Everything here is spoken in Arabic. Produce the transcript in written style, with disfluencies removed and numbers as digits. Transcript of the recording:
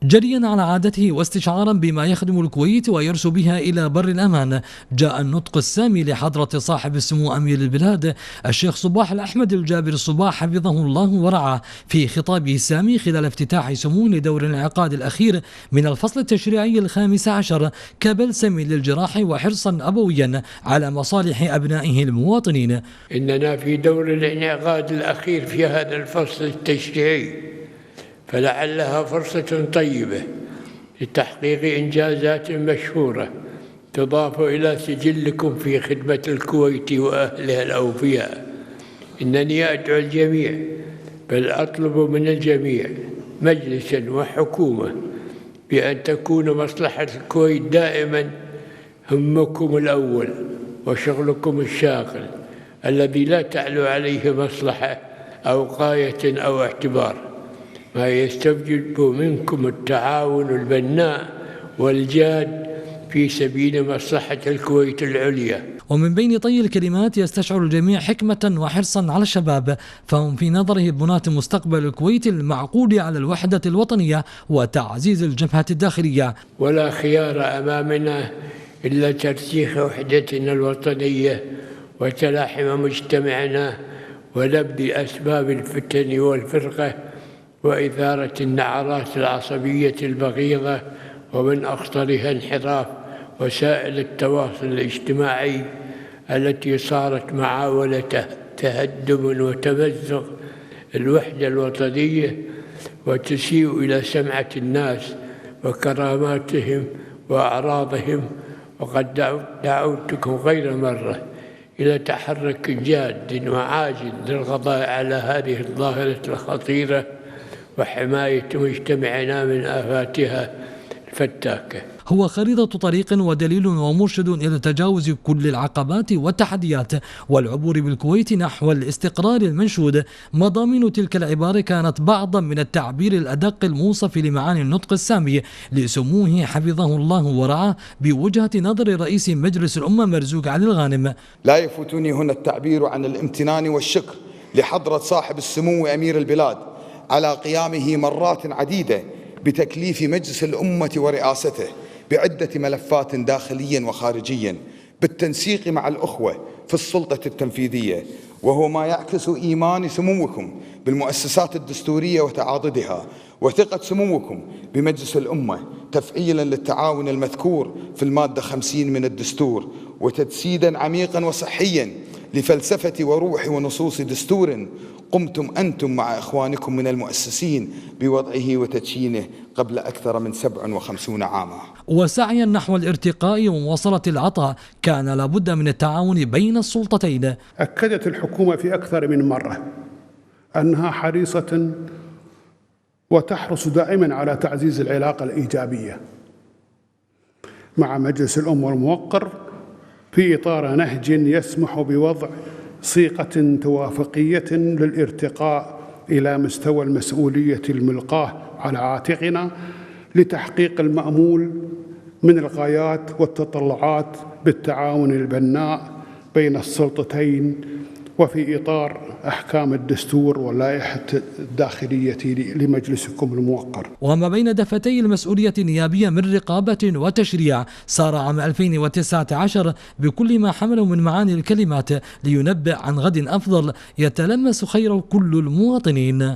جريا على عادته واستشعارا بما يخدم الكويت ويرسو بها إلى بر الأمان، جاء النطق السامي لحضرة صاحب السمو أمير البلاد الشيخ صباح الأحمد الجابر الصباح حفظه الله ورعاه في خطابه السامي خلال افتتاح سمو لدور الانعقاد الأخير من الفصل التشريعي ال15 كبلسم للجراح وحرصا أبويا على مصالح أبنائه المواطنين. إننا في دور الانعقاد الأخير في هذا الفصل التشريعي، فلعلها فرصة طيبة لتحقيق إنجازات مشهورة تضاف إلى سجلكم في خدمة الكويت وأهلها الأوفياء. إنني أدعو الجميع، بل أطلب من الجميع مجلسا وحكومة بأن تكون مصلحة الكويت دائما همكم الأول وشغلكم الشاغل الذي لا تعلو عليه مصلحة أو غاية أو اعتبار، ما يستوجب منكم التعاون البناء والجاد في سبيل مصلحة الكويت العليا. ومن بين طي الكلمات يستشعر الجميع حكمة وحرصا على الشباب، فهم في نظره بناة مستقبل الكويت المعقود على الوحدة الوطنية وتعزيز الجبهة الداخلية. ولا خيار أمامنا إلا ترسيخ وحدتنا الوطنية وتلاحم مجتمعنا ونبذ أسباب الفتن والفرقة وإثارة النعرات العصبية البغيضة، ومن أخطرها انحراف وسائل التواصل الاجتماعي التي صارت معاولة تهدم وتمزق الوحدة الوطنية وتسيء إلى سمعة الناس وكراماتهم وأعراضهم. وقد دعوتكم غير مرة إلى تحرك جاد وعاجل للقضاء على هذه الظاهرة الخطيرة وحماية مجتمعنا من آفاتها الفتاكة. هو خريطة طريق ودليل ومرشد إلى تجاوز كل العقبات والتحديات والعبور بالكويت نحو الاستقرار المنشود. مضامين تلك العبارة كانت بعضا من التعبير الأدق الموصف لمعاني النطق السامي لسموه حفظه الله ورعاه بوجهة نظر رئيس مجلس الأمة مرزوق علي الغانم. لا يفوتني هنا التعبير عن الامتنان والشكر لحضرة صاحب السمو أمير البلاد على قيامه مرات عديدة بتكليف مجلس الأمة ورئاسته بعدة ملفات داخليا وخارجيا بالتنسيق مع الأخوة في السلطة التنفيذية، وهو ما يعكس إيمان سموكم بالمؤسسات الدستورية وتعاضدها وثقة سموكم بمجلس الأمة تفعيلا للتعاون المذكور في المادة 50 من الدستور، وتجسيدا عميقا وصحيا لفلسفة وروح ونصوص دستور قمتم أنتم مع إخوانكم من المؤسسين بوضعه وتدشينه قبل أكثر من 57 عاما. وسعيا نحو الارتقاء ومواصلة العطاء كان لابد من التعاون بين السلطتين. أكدت الحكومة في أكثر من مرة أنها حريصة وتحرص دائما على تعزيز العلاقة الإيجابية مع مجلس الأمة الموقر في إطار نهج يسمح بوضع صيغة توافقية للارتقاء إلى مستوى المسؤولية الملقاة على عاتقنا لتحقيق المأمول من الغايات والتطلعات بالتعاون البناء بين السلطتين وفي إطار أحكام الدستور واللائحة الداخلية لمجلسكم الموقر. وما بين دفتي المسؤولية النيابية من رقابة وتشريع صار عام 2019 بكل ما حمله من معاني الكلمات لينبئ عن غد أفضل يتلمس خيره كل المواطنين.